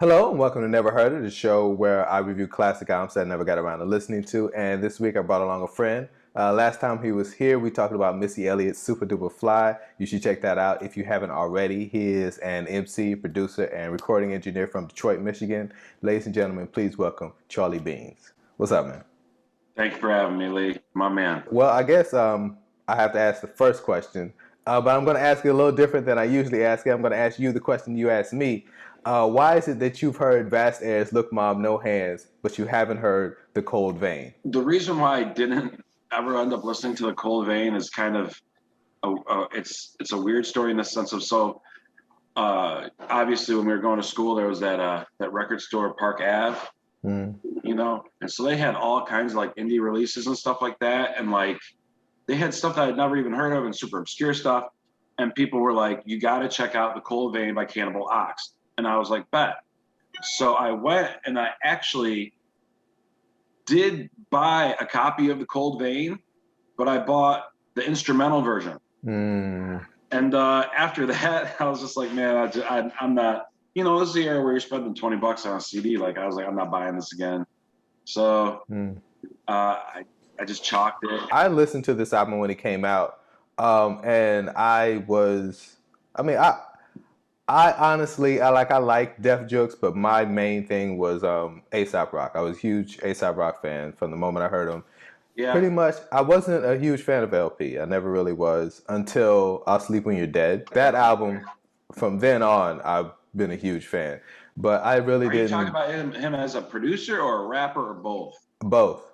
Hello and welcome to Never Heard It, the show where I review classic albums that I never got around to listening to. And this week I brought along a friend. Last time he was here, we talked about Missy Elliott's Super Duper Fly. You should check that out if you haven't already. He is an MC, producer, and recording engineer from Detroit, Michigan. Ladies and gentlemen, please welcome Charlie Beans. What's up, man? Thank you for having me, Lee. My man. Well, I guess I have to ask the first question, but I'm going to ask it a little different than I usually ask it. I'm going to ask you the question you asked me. Why is it that you've heard Vast Air's Look Mom, No Hands, but you haven't heard The Cold Vein? The reason why I didn't ever end up listening to The Cold Vein is kind of, it's a weird story in the sense of, obviously when we were going to school, there was that record store, Park Ave, you know? And so they had all kinds of like indie releases and stuff like that. And like, they had stuff that I'd never even heard of and super obscure stuff. And people were like, you got to check out The Cold Vein by Cannibal Ox. And I was like, bet. So I went and I actually did buy a copy of The Cold Vein, but I bought the instrumental version. And after that, I was just like, man, I'm not, you know, this is the era where you're spending $20 on a CD. Like, I was like, I'm not buying this again. So I just chalked it. I listened to this album when it came out, and I honestly, I like Def Jux, but my main thing was A$AP Rock. I was a huge A$AP Rock fan from the moment I heard him. Yeah. Pretty much, I wasn't a huge fan of LP. I never really was until I'll Sleep When You're Dead. That album, from then on, I've been a huge fan. But I really didn't. Are you talking about him as a producer or a rapper or both? Both.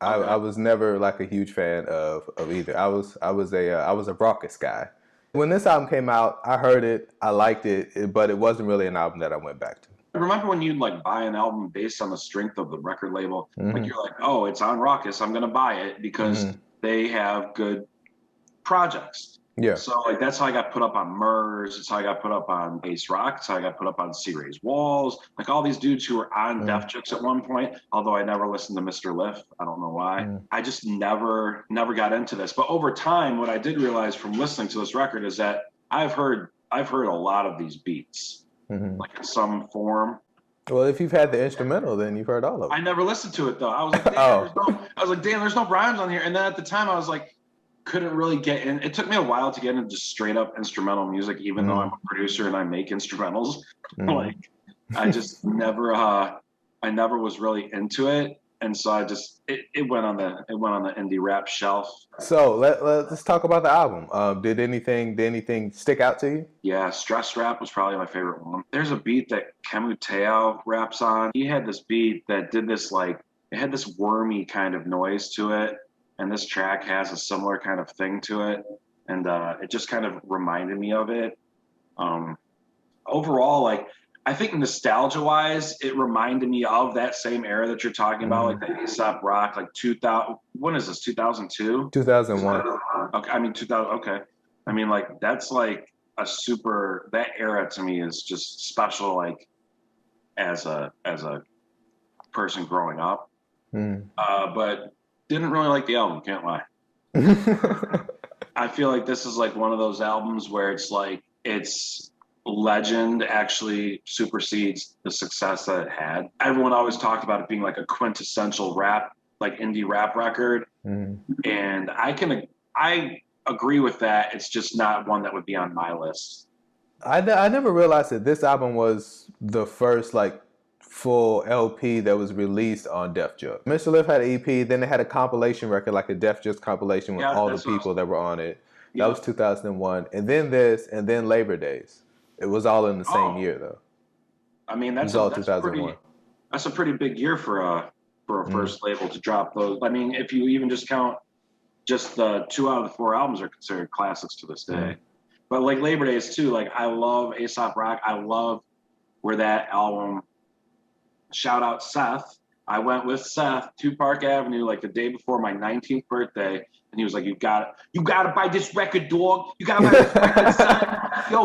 Okay. I was never like a huge fan of either. I was a raucous guy. When this album came out, I heard it, I liked it, but it wasn't really an album that I went back to. Remember when you'd like buy an album based on the strength of the record label? Like you're like, oh, it's on Raucous, I'm gonna buy it because they have good projects. Yeah. So like that's how I got put up on Murs, it's how I got put up on Ace Rock, it's how I got put up on C. Ray's Walls, like all these dudes who were on Def Jux at one point, although I never listened to Mr. Lif. I don't know why. I just never got into this. But over time, what I did realize from listening to this record is that I've heard a lot of these beats, like in some form. Well, if you've had the instrumental, then you've heard all of it. I never listened to it though. I was like, damn, there's no rhymes on here. And then at the time I was like, couldn't really get in. It took me a while to get into just straight up instrumental music, even though I'm a producer and I make instrumentals. Like I just never, I never was really into it. And so I just, it went on the indie rap shelf. So let's talk about the album. Did anything stick out to you? Yeah, Stress Rap was probably my favorite one. There's a beat that Kemuteo raps on. He had this beat that did this like, it had this wormy kind of noise to it. And this track has a similar kind of thing to it. And it just kind of reminded me of it. Overall, like, I think nostalgia-wise, it reminded me of that same era that you're talking about, like the A$AP Rock, like 2000. When is this, 2002? 2001. Okay, I mean, 2000, okay. I mean, like, that's like a super, that era to me is just special, like, as a person growing up. But didn't really like the album, can't lie. I feel like this is like one of those albums where it's like its legend actually supersedes the success that it had. Everyone always talked about it being like a quintessential rap, like indie rap record. And I agree with that. It's just not one that would be on my list. I never realized that this album was the first like full LP that was released on Def Jux. Mr. Lif had an EP, then they had a compilation record, like a Def Jux compilation with all the people that were on it. That was 2001. And then this, and then Labor Days. It was all in the same year, though. I mean, that's a pretty big year for a first label to drop those. I mean, if you even just count just the 2 out of the 4 albums are considered classics to this day. But like Labor Days too, like I love A$AP Rock. I love where that album, shout out Seth. I went with Seth to Park Avenue like the day before my 19th birthday, and he was like, "You gotta buy this record, dog. You gotta buy this record, son. Yo,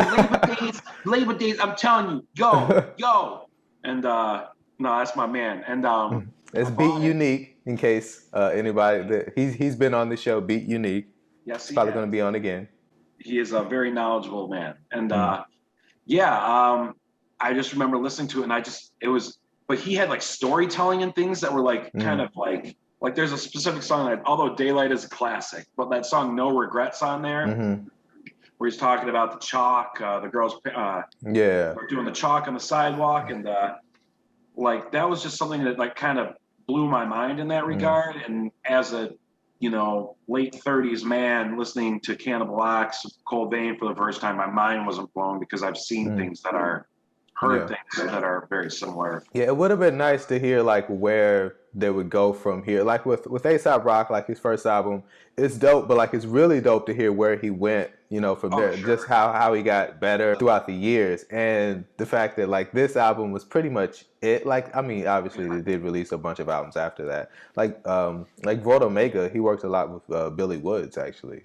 Labor Days. I'm telling you, yo." And no, that's my man. And it's Beat Unique. In case anybody he's been on the show, Beat Unique. Yes, he's probably going to be on again. He is a very knowledgeable man, and I just remember listening to it, and but he had like storytelling and things that were like kind of like there's a specific song that, although Daylight is a classic, but that song No Regrets on there, where he's talking about the chalk, the girls doing the chalk on the sidewalk, and like that was just something that like kind of blew my mind in that regard. And as a late 30s man listening to Cannibal Ox, Cold Vein for the first time, my mind wasn't blown because I've seen things that are heard things that are very similar. Yeah, it would have been nice to hear like where they would go from here. Like with A$AP Rock, like his first album, it's dope, but like it's really dope to hear where he went, from there. Sure. Just how he got better throughout the years, and the fact that like this album was pretty much it. Like, I mean, obviously they did release a bunch of albums after that. Like Vort Omega, he worked a lot with Billy Woods actually.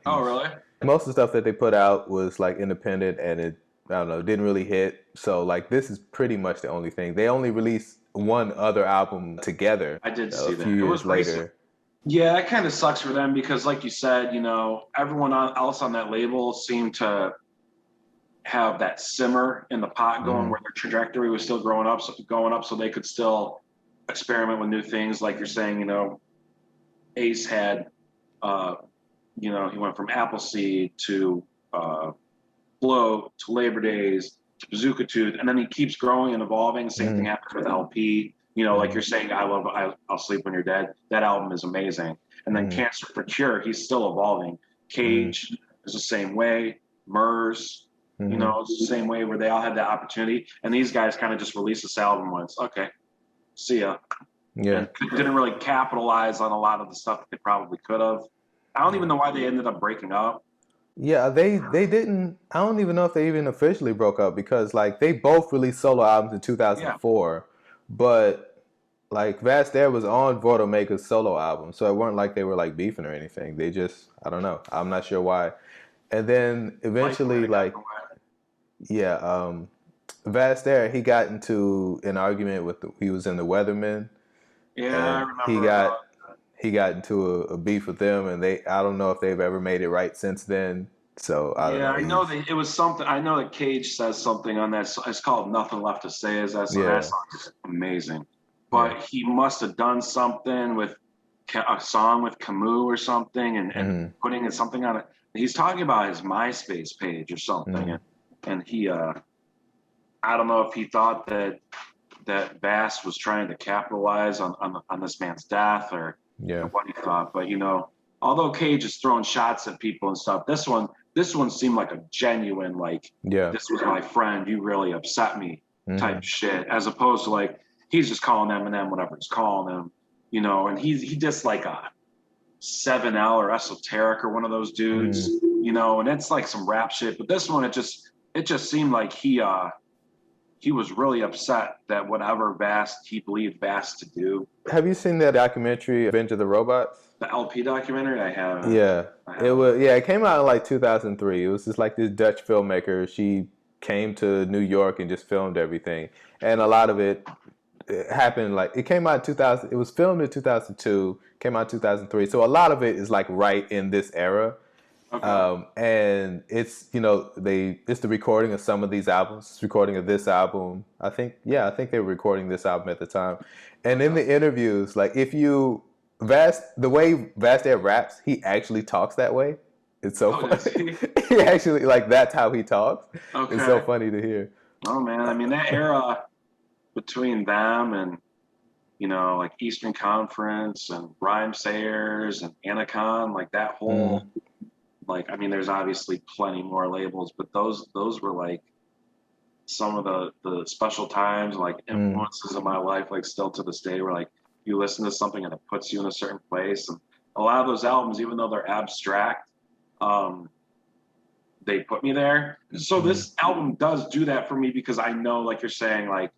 Oh, really? Most of the stuff that they put out was like independent, and it, I don't know, didn't really hit. So like this is pretty much the only thing. They only released one other album together. I did see that. A few years later. Recent. Yeah, it kind of sucks for them because, like you said, everyone else on that label seemed to have that simmer in the pot going, where their trajectory was still going up, so they could still experiment with new things. Like you're saying, Ace had, he went from Appleseed to Float to Labor Days to Bazooka Tooth, and then he keeps growing and evolving. Same thing happens with LP. Like you're saying, I'll Sleep When You're Dead. That album is amazing. And then Cancer for Cure, he's still evolving. Cage is the same way. Murs, it's the same way, where they all had that opportunity. And these guys kind of just released this album once. Okay, see ya. Yeah. And didn't really capitalize on a lot of the stuff that they probably could have. I don't even know why they ended up breaking up. Yeah, they didn't. I don't even know if they even officially broke up, because like they both released solo albums in 2004, but like Vast Air was on Vort Omega's solo album, so it weren't like they were like beefing or anything. They just, I don't know. I'm not sure why. And then eventually, Vast Air, he got into an argument he was in the Weathermen. Yeah, I remember. He got into a beef with them, and I don't know if they've ever made it right since then. So I don't know. I know that it was something. I know that Cage says something on that. It's called "Nothing Left to Say." That song is amazing. But he must have done something with a song with Camus or something, and putting something on it. He's talking about his MySpace page or something, and he, I don't know if he thought that Bass was trying to capitalize on this man's death, or what he thought. But although Cage is throwing shots at people and stuff, this one seemed like a genuine, like, this was my friend, you really upset me type shit, as opposed to like he's just calling Eminem whatever he's calling him, and he just like a 7L or Esoteric or one of those dudes, and it's like some rap shit. But this one, it just seemed like he was really upset that whatever he believed Vast to do. Have you seen that documentary, Revenge of the Robots? The LP documentary? I have. Yeah. It came out in like 2003. It was just like this Dutch filmmaker. She came to New York and just filmed everything. And a lot of it happened, like, it came out in 2000. It was filmed in 2002, came out in 2003. So a lot of it is like right in this era. Okay. And it's, it's the recording of some of these albums. It's recording of this album. I think they were recording this album at the time. And in the interviews, like the way Vast Air raps, he actually talks that way. It's so funny. He actually, like, that's how he talks. Okay. It's so funny to hear. Oh man, I mean, that era between them and, like Eastern Conference and Rhyme Sayers and Anacon, like that whole, like, I mean, there's obviously plenty more labels, but those were like some of the special times, like influences in my life, like still to this day, where like you listen to something and it puts you in a certain place. And a lot of those albums, even though they're abstract, they put me there. So this album does do that for me, because I know, like you're saying, like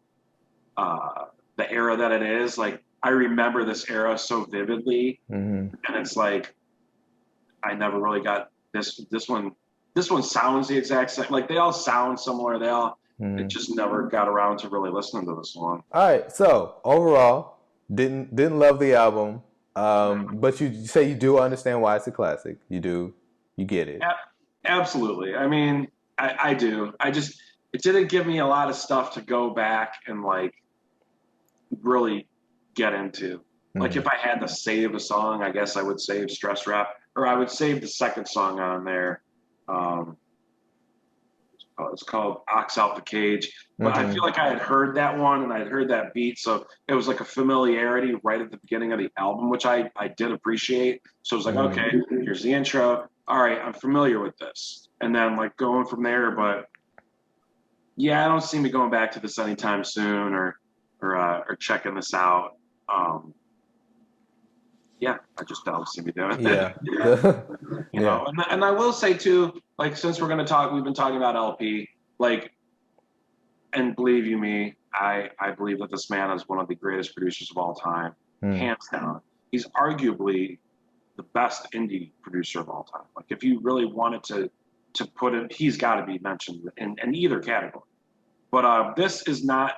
the era that it is, like I remember this era so vividly, and it's like I never really got this one sounds the exact same. Like they all sound similar. They all it just never got around to really listening to this one. All right. So overall, didn't love the album, but you say you do understand why it's a classic. You get it. Absolutely. I mean, I do. it didn't give me a lot of stuff to go back and like really get into. Like if I had to save a song, I guess I would save Stress Rap, or I would save the second song on there. It's called Ox Out the Cage. But I feel like I had heard that one and I had heard that beat. So it was like a familiarity right at the beginning of the album, which I did appreciate. So it was like, okay, here's the intro. All right, I'm familiar with this. And then like going from there. But yeah, I don't see me going back to this anytime soon or checking this out. Yeah, I just don't see me doing it. Yeah. You know, and I will say too, like since we've been talking about LP, like, and believe you me, I believe that this man is one of the greatest producers of all time, hands down. He's arguably the best indie producer of all time. Like if you really wanted to put it, he's got to be mentioned in either category. But this is not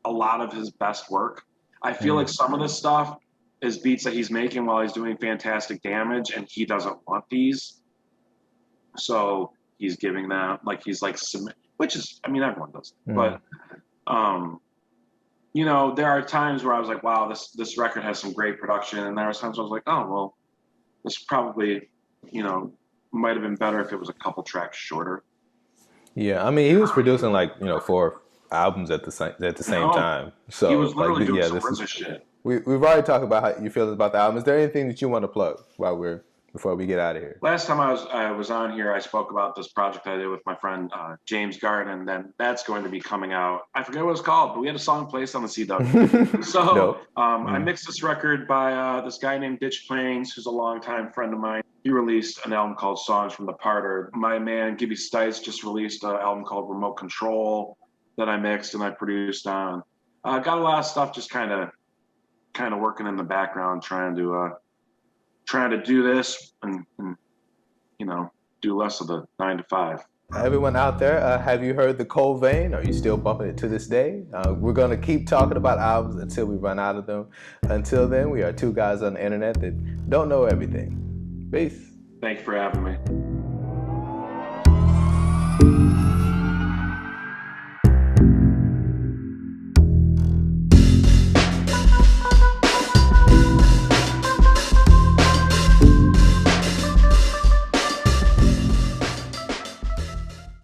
a lot of his best work. I feel like some of this stuff is beats that he's making while he's doing fantastic damage, and he doesn't want these. So he's giving them, like, he's like, which is, I mean, everyone does. But, you know, there are times where I was like, wow, this record has some great production. And there are times I was like, oh, well, this probably, you know, might have been better if it was a couple tracks shorter. Yeah, I mean, he was producing like, you know, 4 albums at the same time. So he was literally doing yeah, some RZA shit. We've already talked about how you feel about the album. Is there anything that you want to plug before we get out of here? Last time I was on here, I spoke about this project I did with my friend James Garden. Then that's going to be coming out. I forget what it's called, but we had a song placed on the CW. So I mixed this record by this guy named Ditch Plains, who's a longtime friend of mine. He released an album called Songs from the Parter. My man Gibby Stites just released an album called Remote Control that I mixed and I produced on. Got a lot of stuff just kind of working in the background, trying to do this and you know, do less of the 9 to 5. Everyone out there, have you heard the Cold Vein? Are you still bumping it to this day? We're going to keep talking about albums until we run out of them. Until then, we are 2 guys on the internet that don't know everything. Peace. Thanks for having me.